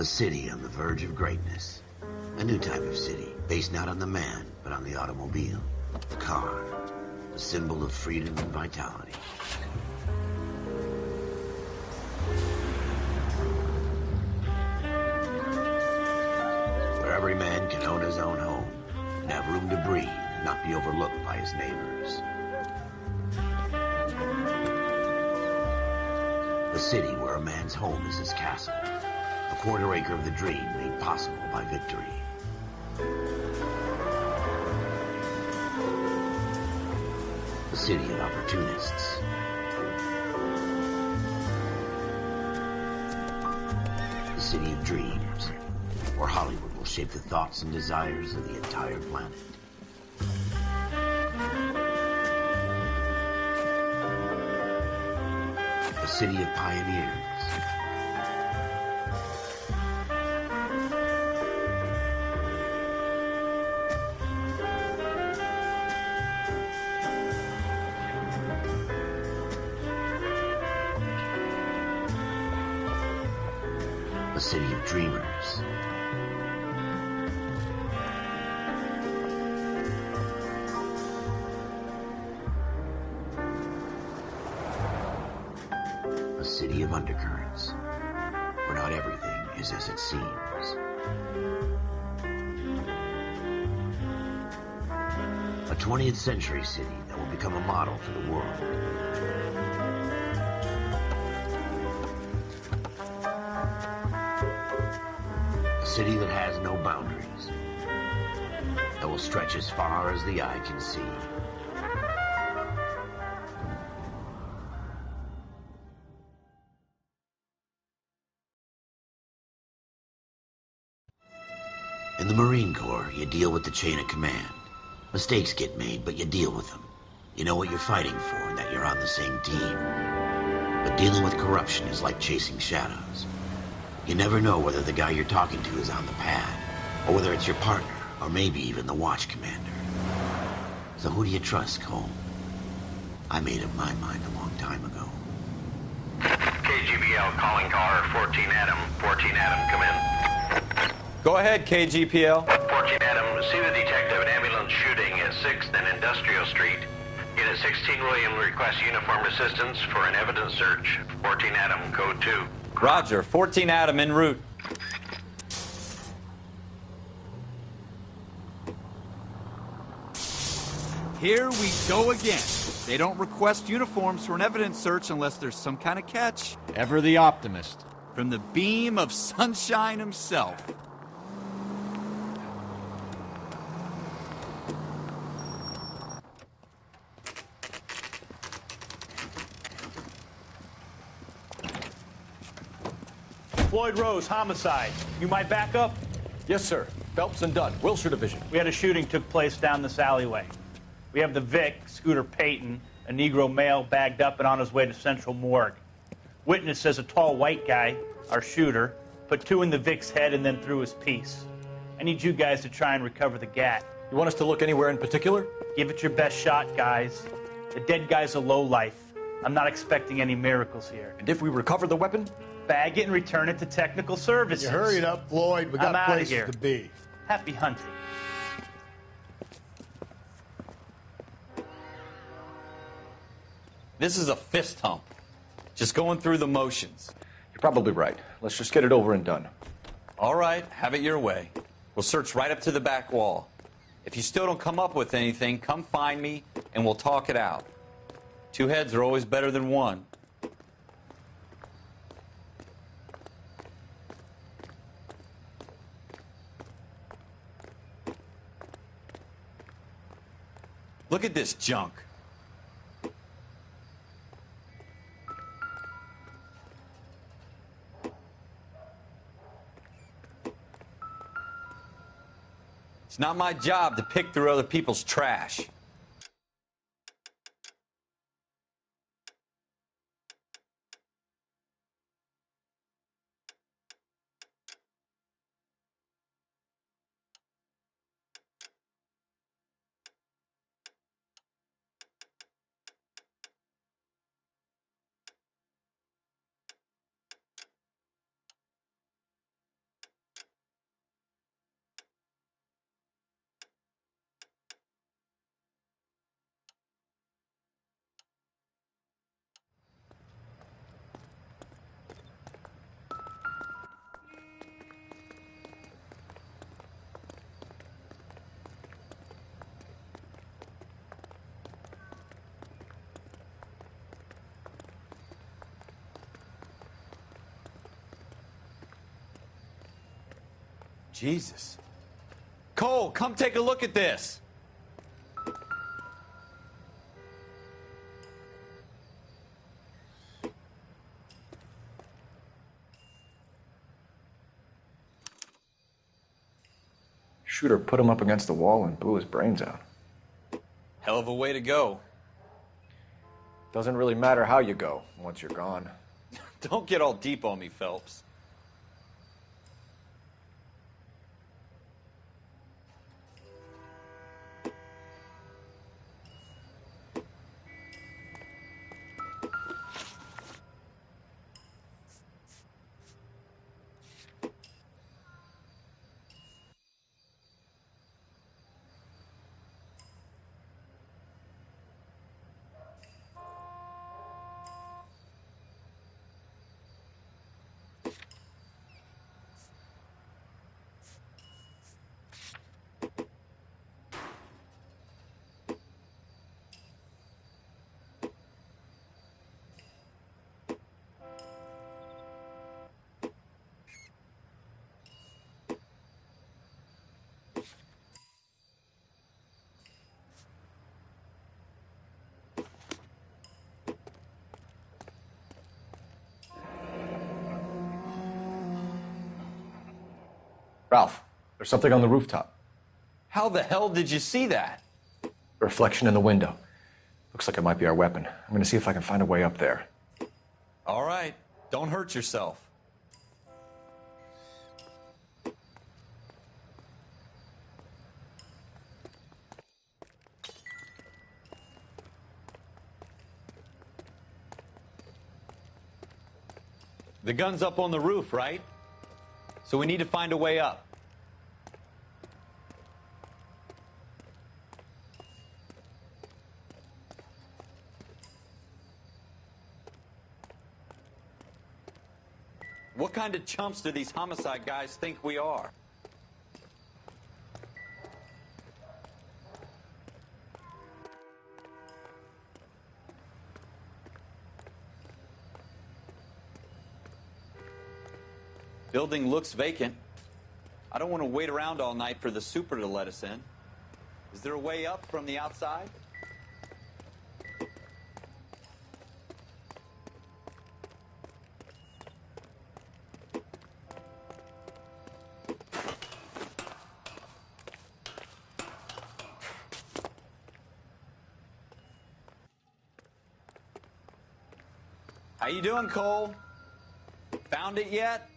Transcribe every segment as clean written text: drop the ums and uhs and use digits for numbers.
city on the verge of greatness. A new type of city, based not on the man, but on the automobile. The car. The symbol of freedom and vitality. Where every man can own his own home, and have room to breathe, and not be overlooked by his neighbors. The city where a man's home is his castle. A quarter acre of the dream made possible by victory. The city of opportunists. The city of dreams, where Hollywood will shape the thoughts and desires of the entire planet. The city of pioneers. A city of dreamers. A city of undercurrents, where not everything is as it seems. A 20th century city that will become a model for the world. A city that has no boundaries, that will stretch as far as the eye can see. In the Marine Corps, you deal with the chain of command. Mistakes get made, but you deal with them. You know what you're fighting for and that you're on the same team. But dealing with corruption is like chasing shadows. You never know whether the guy you're talking to is on the pad, or whether it's your partner, or maybe even the watch commander. So who do you trust, Cole? I made up my mind a long time ago. KGBL calling caller 14 Adam. 14 Adam, come in. Go ahead, KGPL. 14 Adam, see the detective, an ambulance shooting at 6th and Industrial Street. Unit 16 William requests uniformed assistance for an evidence search. 14 Adam, code 2. Roger, 14 Adam en route. Here we go again. They don't request uniforms for an evidence search unless there's some kind of catch. Ever the optimist. From the beam of sunshine himself. Floyd Rose, homicide. You might back up? Yes, sir. Phelps and Dunn, Wilshire Division. We had a shooting took place down this alleyway. We have the Vic, Scooter Payton, a Negro male bagged up and on his way to Central Morgue. Witness says a tall white guy, our shooter, put 2 in the Vic's head and then threw his piece. I need you guys to try and recover the gat. You want us to look anywhere in particular? Give it your best shot, guys. The dead guy's a lowlife. I'm not expecting any miracles here. And if we recover the weapon? Bag it and return it to technical services. You hurry it up, Floyd. We I'm got outta places here. to be. Happy hunting. This is a fist hump. Just going through the motions. You're probably right. Let's just get it over and done. All right, have it your way. We'll search right up to the back wall. If you still don't come up with anything, come find me and we'll talk it out. 2 heads are always better than 1. Look at this junk. It's not my job to pick through other people's trash. Jesus. Cole, come take a look at this. Shooter put him up against the wall and blew his brains out. Hell of a way to go. Doesn't really matter how you go once you're gone. Don't get all deep on me, Phelps. Ralph, there's something on the rooftop. How the hell did you see that? A reflection in the window. Looks like it might be our weapon. I'm gonna see if I can find a way up there. All right, don't hurt yourself. The gun's up on the roof, right? So we need to find a way up. What kind of chumps do these homicide guys think we are? Building looks vacant. I don't want to wait around all night for the super to let us in. Is there a way up from the outside? How you doing, Cole? Found it yet?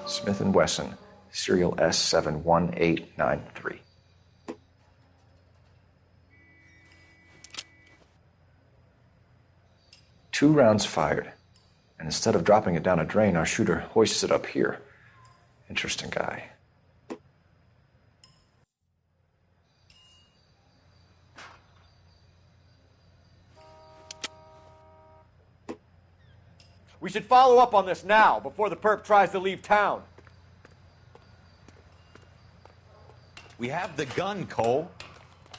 Smith & Wesson, serial S71893. 2 rounds fired, and instead of dropping it down a drain, our shooter hoists it up here. Interesting guy. We should follow up on this now, before the perp tries to leave town. We have the gun, Cole.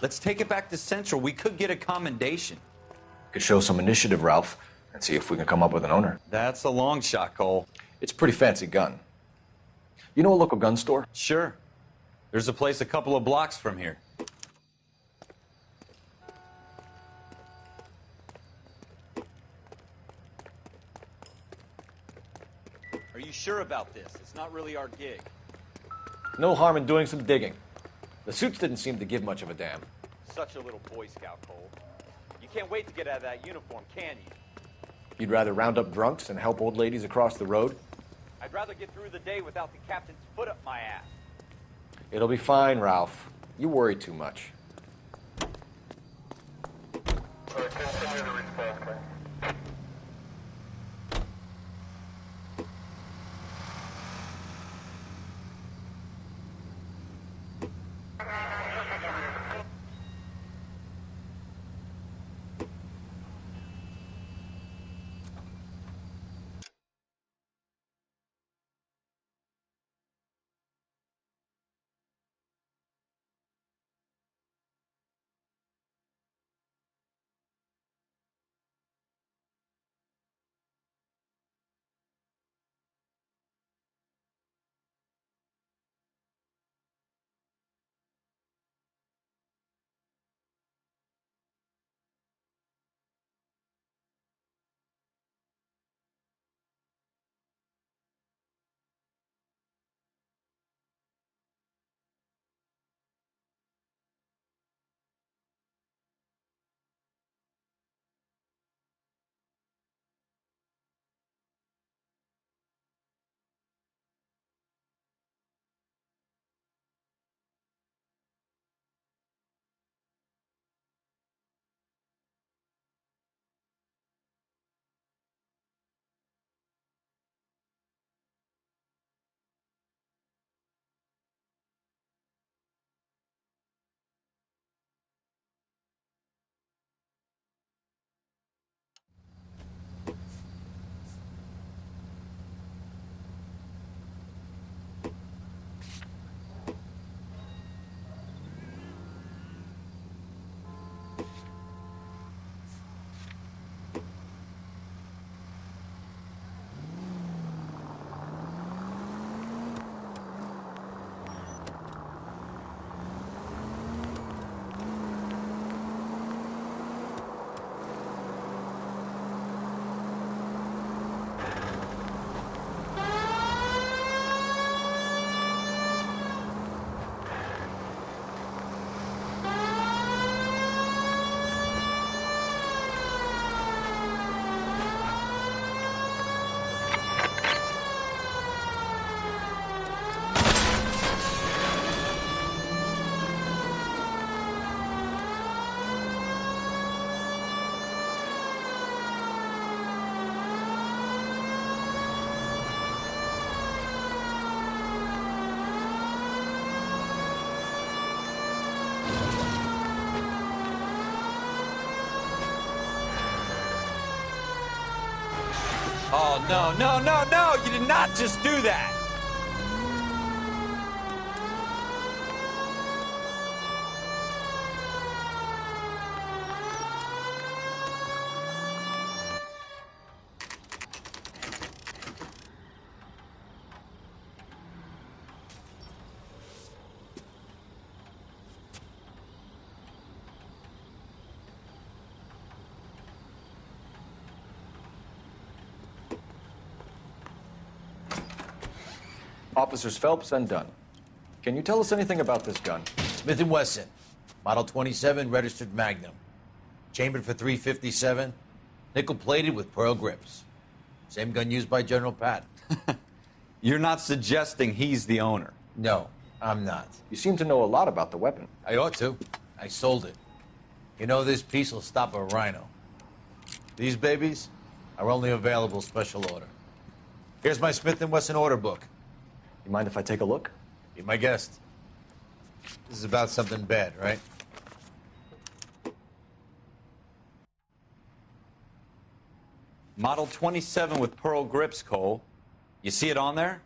Let's take it back to Central. We could get a commendation. Could show some initiative, Ralph, and see if we can come up with an owner. That's a long shot, Cole. It's a pretty fancy gun. You know a local gun store? Sure. There's a place a couple of blocks from here. Are you sure about this? It's not really our gig. No harm in doing some digging. The suits didn't seem to give much of a damn. Such a little Boy Scout, Cole. You can't wait to get out of that uniform, can you? You'd rather round up drunks and help old ladies across the road? I'd rather get through the day without the captain's foot up my ass. It'll be fine, Ralph. You worry too much. Continue the response. Oh, no, no, no, no! You did not just do that! Officers Phelps and Dunn. Can you tell us anything about this gun? Smith & Wesson, Model 27, registered Magnum. Chambered for .357, nickel-plated with pearl grips. Same gun used by General Patton. You're not suggesting he's the owner. No, I'm not. You seem to know a lot about the weapon. I ought to. I sold it. You know, this piece will stop a rhino. These babies are only available special order. Here's my Smith & Wesson order book. You mind if I take a look? Be my guest. This is about something bad, right? Model 27 with pearl grips, Cole. You see it on there?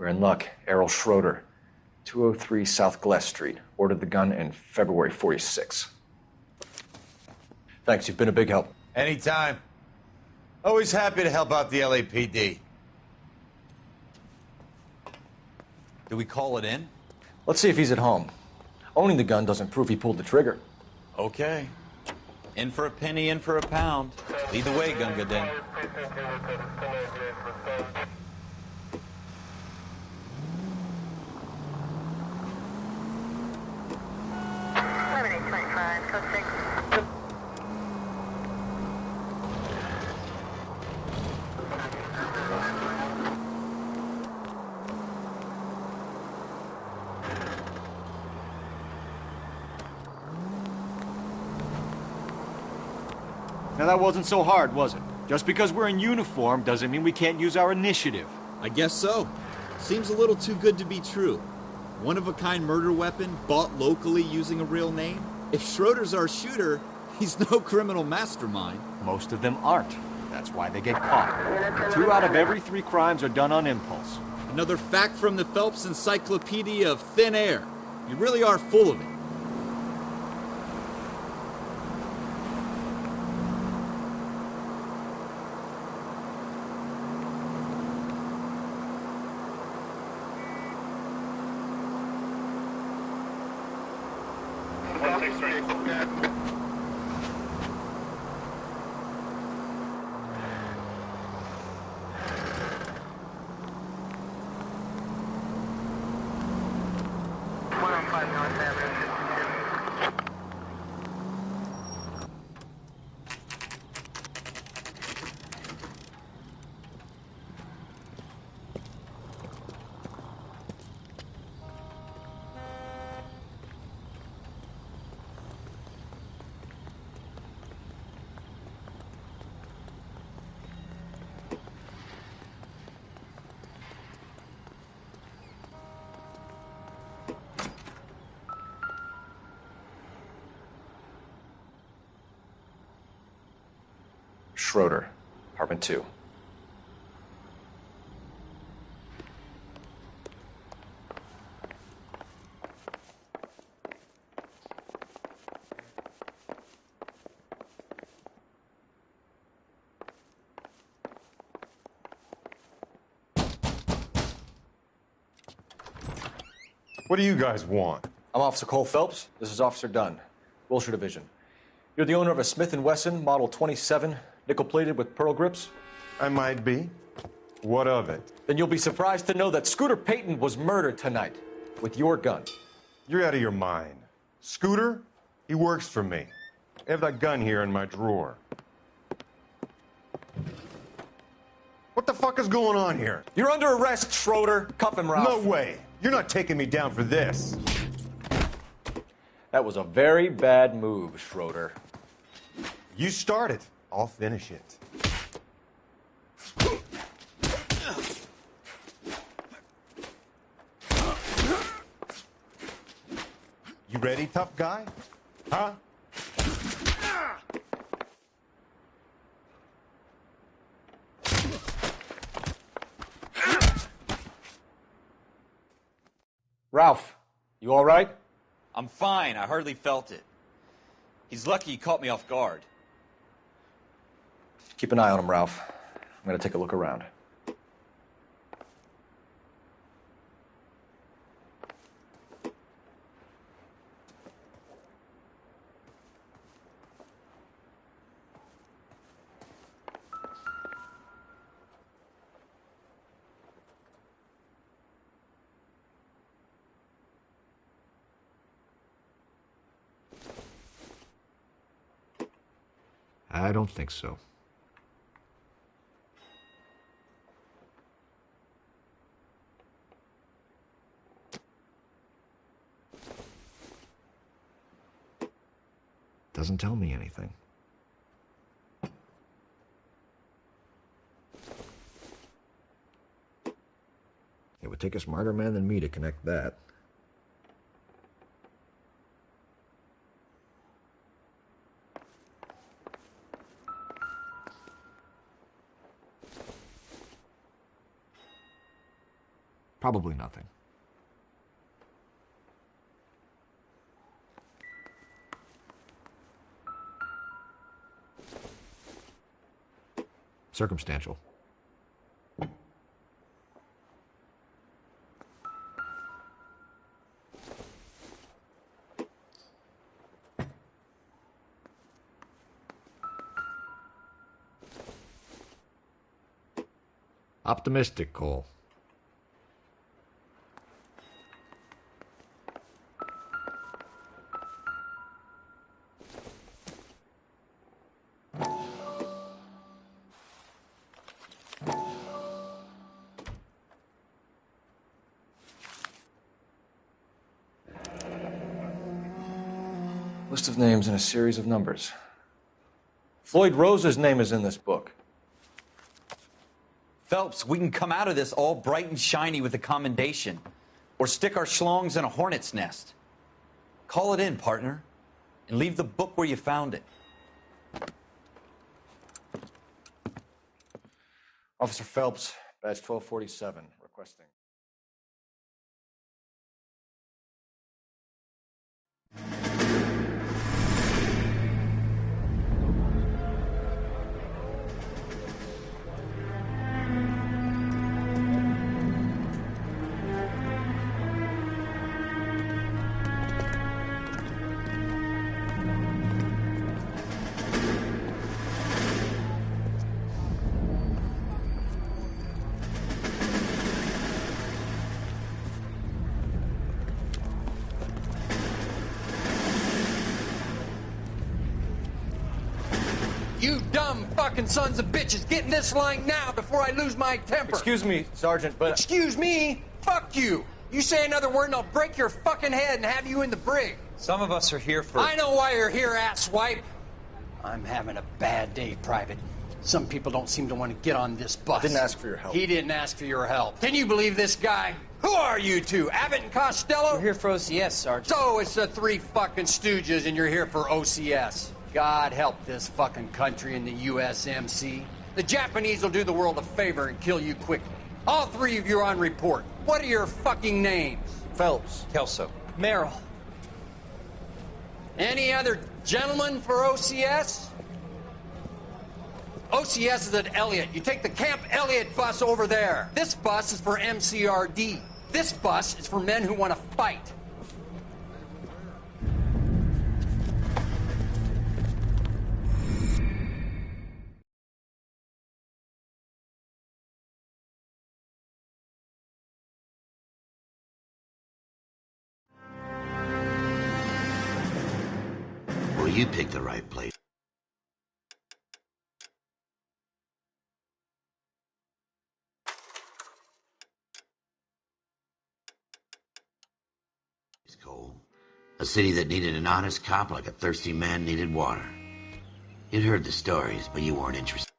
We're in luck. Errol Schroeder, 203 South Glass Street. Ordered the gun in February '46. Thanks, you've been a big help. Anytime. Always happy to help out the LAPD. Do we call it in? Let's see if he's at home. Owning the gun doesn't prove he pulled the trigger. Okay. In for a penny, in for a pound. Lead the way, Gunga Din. Now that wasn't so hard, was it? Just because we're in uniform doesn't mean we can't use our initiative. I guess so. Seems a little too good to be true. One-of-a-kind murder weapon bought locally using a real name? If Schroeder's our shooter, he's no criminal mastermind. Most of them aren't. That's why they get caught. 2 out of every 3 crimes are done on impulse. Another fact from the Phelps Encyclopedia of Thin Air. You really are full of it. Schroeder, apartment 2. What do you guys want? I'm Officer Cole Phelps. This is Officer Dunn, Wilshire Division. You're the owner of a Smith & Wesson Model 27, nickel-plated with pearl grips? I might be. What of it? Then you'll be surprised to know that Scooter Payton was murdered tonight with your gun. You're out of your mind. Scooter? He works for me. I have that gun here in my drawer. What the fuck is going on here? You're under arrest, Schroeder. Cuff him, Ralph. No way. You're not taking me down for this. That was a very bad move, Schroeder. You start it. I'll finish it. You ready, tough guy? Huh? Ralph, you all right? I'm fine. I hardly felt it. He's lucky he caught me off guard. Keep an eye on him, Ralph. I'm going to take a look around. I don't think so. Doesn't tell me anything. It would take a smarter man than me to connect that. Probably nothing. Circumstantial. Optimistic, Cole. List of names and a series of numbers. Floyd Rose's name is in this book. Phelps, we can come out of this all bright and shiny with a commendation. Or stick our schlongs in a hornet's nest. Call it in, partner. And leave the book where you found it. Officer Phelps, badge 1247, requesting. You dumb fucking sons of bitches, get in this line now before I lose my temper. Excuse me, Sergeant, but... Excuse me? Fuck you. You say another word and I'll break your fucking head and have you in the brig. Some of us are here for... I know why you're here, asswipe. I'm having a bad day, Private. Some people don't seem to want to get on this bus. Didn't ask for your help. He didn't ask for your help. Can you believe this guy? Who are you two? Abbott and Costello? We're here for OCS, Sergeant. So it's the three fucking stooges and you're here for OCS. God help this fucking country and the USMC. The Japanese will do the world a favor and kill you quickly. All three of you are on report. What are your fucking names? Phelps. Kelso. Merrill. Any other gentlemen for OCS? OCS is at Elliott. You take the Camp Elliott bus over there. This bus is for MCRD. This bus is for men who want to fight. Well, you picked the right place. It's cold. A city that needed an honest cop like a thirsty man needed water. You'd heard the stories, but you weren't interested.